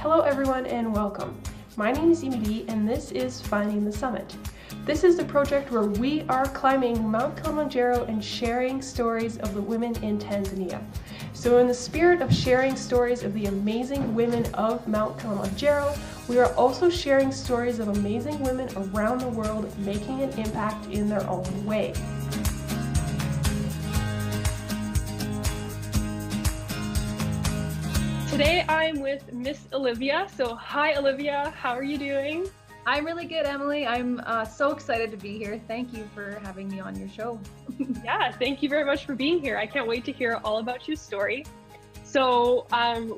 Hello everyone and welcome. My name is Émilie and this is Finding the Summit. This is the project where we are climbing Mount Kilimanjaro and sharing stories of the women in Tanzania. So in the spirit of sharing stories of the amazing women of Mount Kilimanjaro, we are also sharing stories of amazing women around the world making an impact in their own way. Today I'm with Miss Olivia. So hi Olivia, how are you doing? I'm really good, Emily. I'm so excited to be here. Thank you for having me on your show. Yeah, thank you very much for being here. I can't wait to hear all about your story. So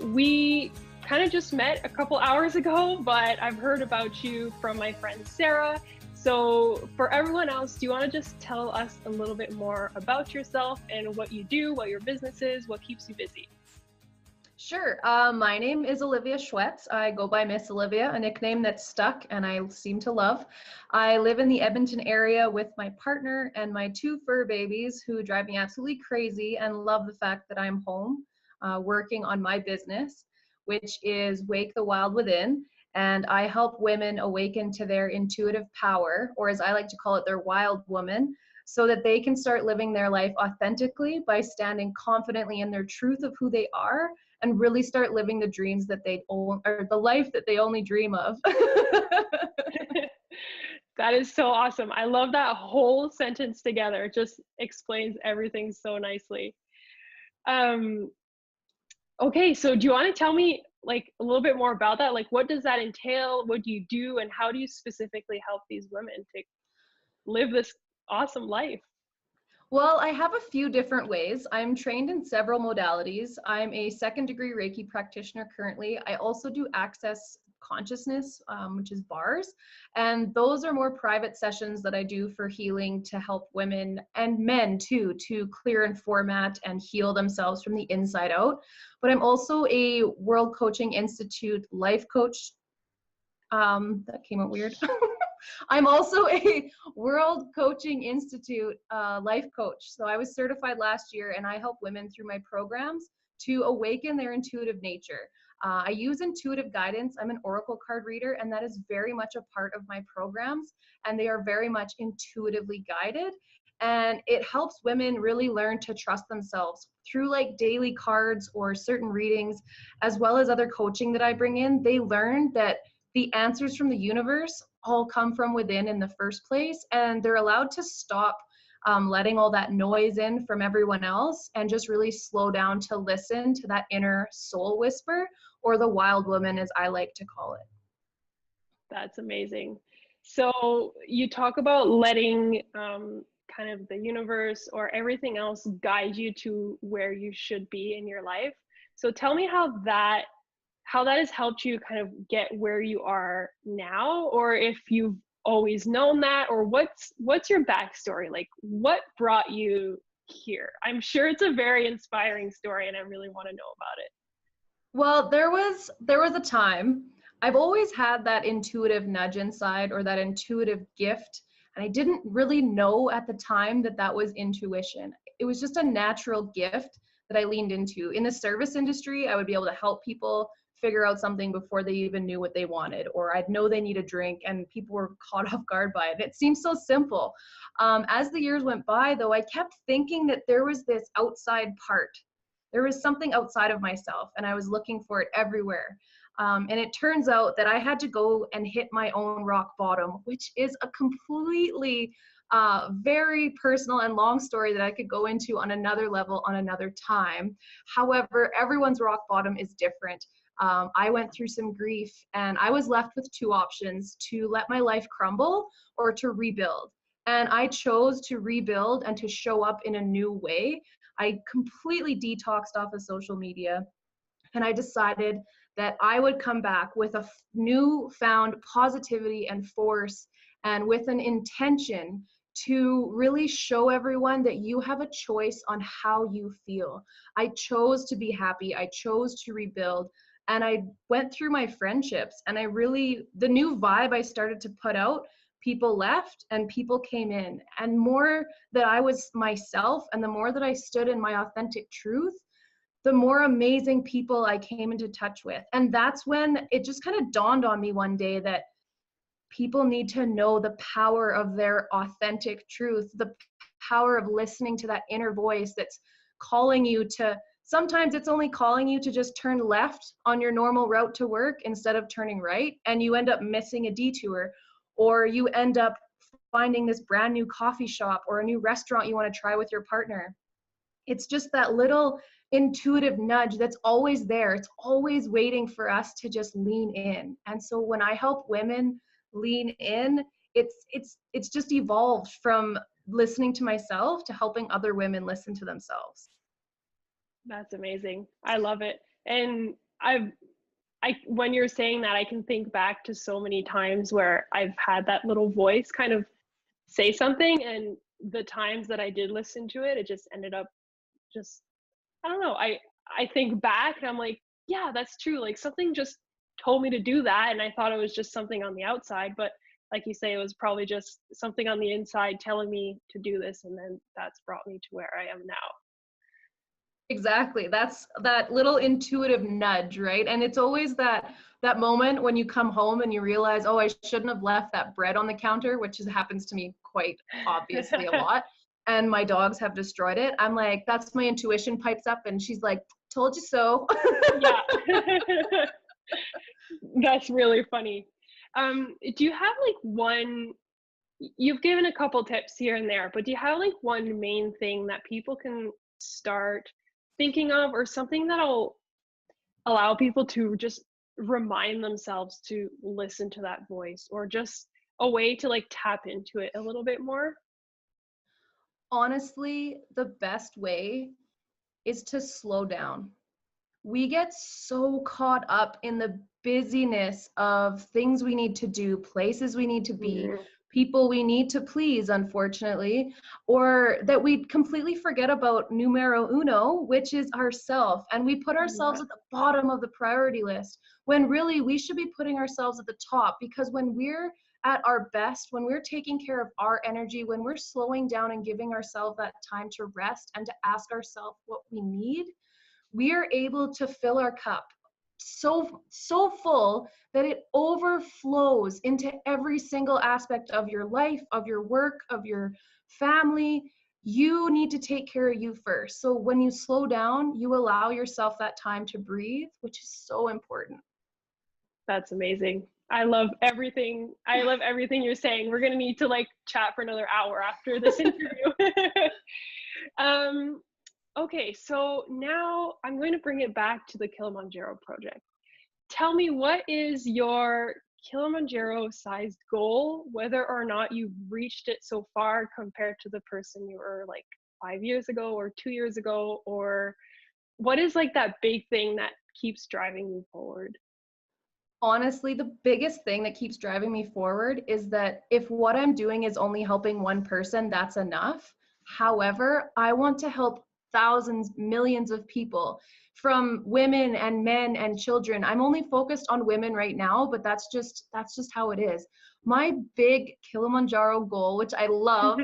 we kind of just met a couple hours ago, but I've heard about you from my friend Sarah. So for everyone else, do you want to just tell us a little bit more about yourself and what you do, what your business is, what keeps you busy? Sure. My name is Olivia Schwetz. I go by Miss Olivia, a nickname that's stuck and I seem to love. I live in the Edmonton area with my partner and my two fur babies who drive me absolutely crazy and love the fact that I'm home working on my business, which is Wake the Wild Within. And I help women awaken to their intuitive power, or as I like to call it, their wild woman, so that they can start living their life authentically by standing confidently in their truth of who they are and really start living the dreams that they own, or the life that they only dream of. That is so awesome. I love that whole sentence together. It just explains everything so nicely. Okay, so do you want to tell me like a little bit more about that? Like what does that entail? What do you do? And how do you specifically help these women to live this awesome life? Well, I have a few different ways. I'm trained in several modalities. I'm a second degree Reiki practitioner currently. I also do access consciousness, which is bars. And those are more private sessions that I do for healing to help women and men too, to clear and format and heal themselves from the inside out. But I'm also a World Coaching Institute life coach. That came out weird. I'm also a World Coaching Institute life coach. So I was certified last year and I help women through my programs to awaken their intuitive nature. I use intuitive guidance. I'm an oracle card reader, and that is very much a part of my programs. And they are very much intuitively guided. And it helps women really learn to trust themselves through like daily cards or certain readings, as well as other coaching that I bring in. They learn that the answers from the universe all come from within in the first place, and they're allowed to stop letting all that noise in from everyone else and just really slow down to listen to that inner soul whisper, or the wild woman as I like to call it. That's amazing. So you talk about letting kind of the universe or everything else guide you to where you should be in your life. So tell me how that has helped you kind of get where you are now, or if you've always known that, or what's your backstory? Like what brought you here? I'm sure it's a very inspiring story and I really want to know about it. Well, there was a time. I've always had that intuitive nudge inside, or that intuitive gift, and I didn't really know at the time that that was intuition. It was just a natural gift that I leaned into. In the service industry, I would be able to help people figure out something before they even knew what they wanted, or I'd know they need a drink and people were caught off guard by it. It seems so simple. As the years went by, though, I kept thinking that there was this outside part. There was something outside of myself, and I was looking for it everywhere. And it turns out that I had to go and hit my own rock bottom, which is a completely very personal and long story that I could go into on another level on another time. However, everyone's rock bottom is different. I went through some grief and I was left with two options: to let my life crumble or to rebuild. And I chose to rebuild and to show up in a new way. I completely detoxed off of social media, and I decided that I would come back with a newfound positivity and force, and with an intention to really show everyone that you have a choice on how you feel. I chose to be happy. I chose to rebuild. And I went through my friendships, and the new vibe I started to put out, people left and people came in. And more that I was myself, and the more that I stood in my authentic truth, the more amazing people I came into touch with. And that's when it just kind of dawned on me one day that people need to know the power of their authentic truth, the power of listening to that inner voice that's calling you to, sometimes it's only calling you to just turn left on your normal route to work instead of turning right, and you end up missing a detour, or you end up finding this brand new coffee shop or a new restaurant you want to try with your partner. It's just that little intuitive nudge that's always there. It's always waiting for us to just lean in. And so when I help women lean in, it's just evolved from listening to myself to helping other women listen to themselves. That's amazing. I love it. And when you're saying that, I can think back to so many times where I've had that little voice kind of say something, and the times that I did listen to it, it just ended up just, I don't know. I think back and I'm like, yeah, that's true. Like something just told me to do that, and I thought it was just something on the outside, but like you say, it was probably just something on the inside telling me to do this, and then that's brought me to where I am now. Exactly. That's that little intuitive nudge, right? And it's always that moment when you come home and you realize, oh, I shouldn't have left that bread on the counter, which happens to me quite obviously a lot. And my dogs have destroyed it. I'm like, that's my intuition pipes up, and she's like, told you so. Yeah. That's really funny. Do you have like one, you've given a couple tips here and there, but do you have like one main thing that people can start thinking of, or something that'll allow people to just remind themselves to listen to that voice, or just a way to like tap into it a little bit more? Honestly, the best way is to slow down. We get so caught up in the busyness of things we need to do, places we need to be, Mm, people we need to please, unfortunately, or that we completely forget about numero uno, which is ourself. And we put ourselves yeah. at the bottom of the priority list when really we should be putting ourselves at the top, because when we're at our best, when we're taking care of our energy, when we're slowing down and giving ourselves that time to rest and to ask ourselves what we need, we are able to fill our cup so full that it overflows into every single aspect of your life, of your work, of your family. You need to take care of you first. So when you slow down, you allow yourself that time to breathe, which is so important. That's amazing. I love everything. I love everything you're saying. We're gonna need to like chat for another hour after this interview. um, okay, so now I'm going to bring it back to the Kilimanjaro project. Tell me, what is your Kilimanjaro-sized goal, whether or not you've reached it so far compared to the person you were like 5 years ago or 2 years ago, or what is like that big thing that keeps driving you forward? Honestly, the biggest thing that keeps driving me forward is that if what I'm doing is only helping one person, that's enough. However, I want to help thousands, millions of people, from women and men and children. I'm only focused on women right now, but that's just how it is. My big Kilimanjaro goal, which I love,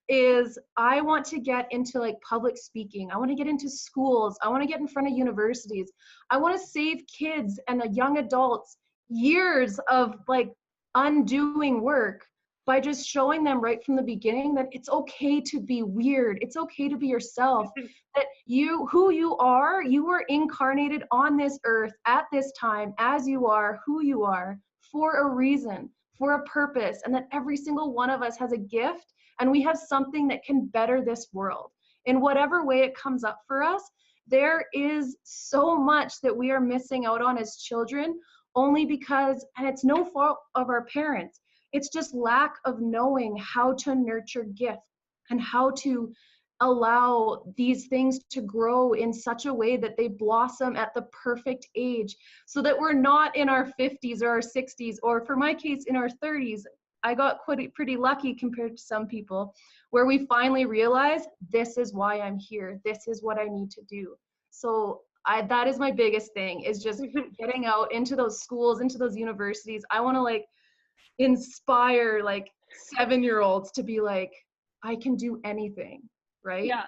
is I want to get into like public speaking. I want to get into schools. I want to get in front of universities. I want to save kids and young adults years of like undoing work by just showing them right from the beginning that it's okay to be weird. It's okay to be yourself. That who you were incarnated on this earth at this time as you are, who you are, for a reason, for a purpose, and that every single one of us has a gift, and we have something that can better this world. In whatever way it comes up for us, there is so much that we are missing out on as children, only because, and it's no fault of our parents, it's just lack of knowing how to nurture gift and how to allow these things to grow in such a way that they blossom at the perfect age, so that we're not in our 50s or our 60s, or for my case, in our 30s. I got pretty lucky compared to some people, where we finally realize this is why I'm here. This is what I need to do. So that is my biggest thing, is just getting out into those schools, into those universities. I want to like inspire like 7-year-olds to be like, I can do anything, right? Yeah.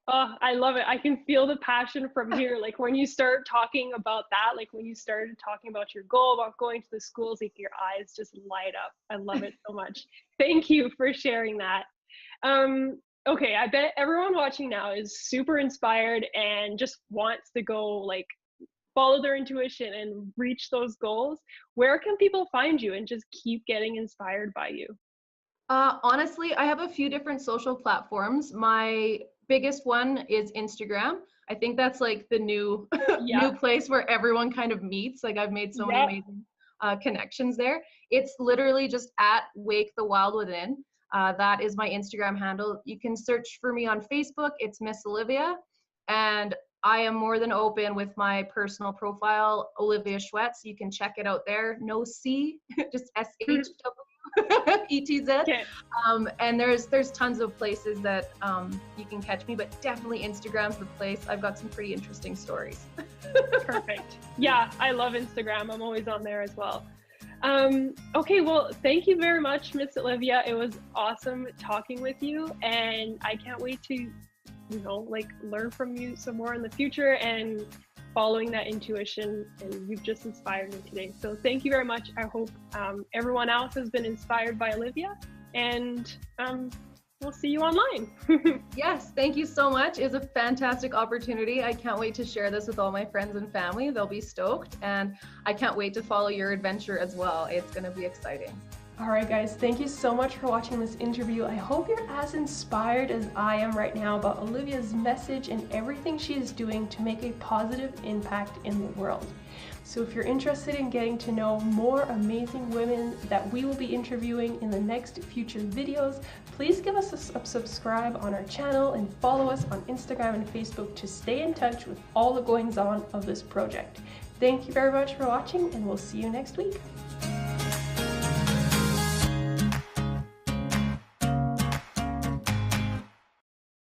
Oh, I love it. I can feel the passion from here. Like when you start talking about that, like when you started talking about your goal about going to the schools, like your eyes just light up. I love it so much. Thank you for sharing that. Okay, I bet everyone watching now is super inspired and just wants to go like follow their intuition and reach those goals. Where can people find you and just keep getting inspired by you? Honestly, I have a few different social platforms. My biggest one is Instagram. I think that's like the new Yeah. new place where everyone kind of meets. Like I've made so many Yep. amazing connections there. It's literally just at Wake the Wild Within. That is my Instagram handle. You can search for me on Facebook. It's Miss Olivia, and I am more than open with my personal profile, Olivia Schwetz. You can check it out there. No C, just SHWETZ. Okay. And there's tons of places that you can catch me, but definitely Instagram's the place. I've got some pretty interesting stories. Perfect. Yeah, I love Instagram. I'm always on there as well. Okay, well, thank you very much, Miss Olivia. It was awesome talking with you, and I can't wait to, like learn from you some more in the future and following that intuition. And you've just inspired me today. So thank you very much. I hope everyone else has been inspired by Olivia, and we'll see you online. Yes, thank you so much. It was a fantastic opportunity. I can't wait to share this with all my friends and family. They'll be stoked, and I can't wait to follow your adventure as well. It's going to be exciting. All right, guys, thank you so much for watching this interview. I hope you're as inspired as I am right now about Olivia's message and everything she is doing to make a positive impact in the world. So if you're interested in getting to know more amazing women that we will be interviewing in the next future videos, please give us a subscribe on our channel and follow us on Instagram and Facebook to stay in touch with all the goings on of this project. Thank you very much for watching, and we'll see you next week.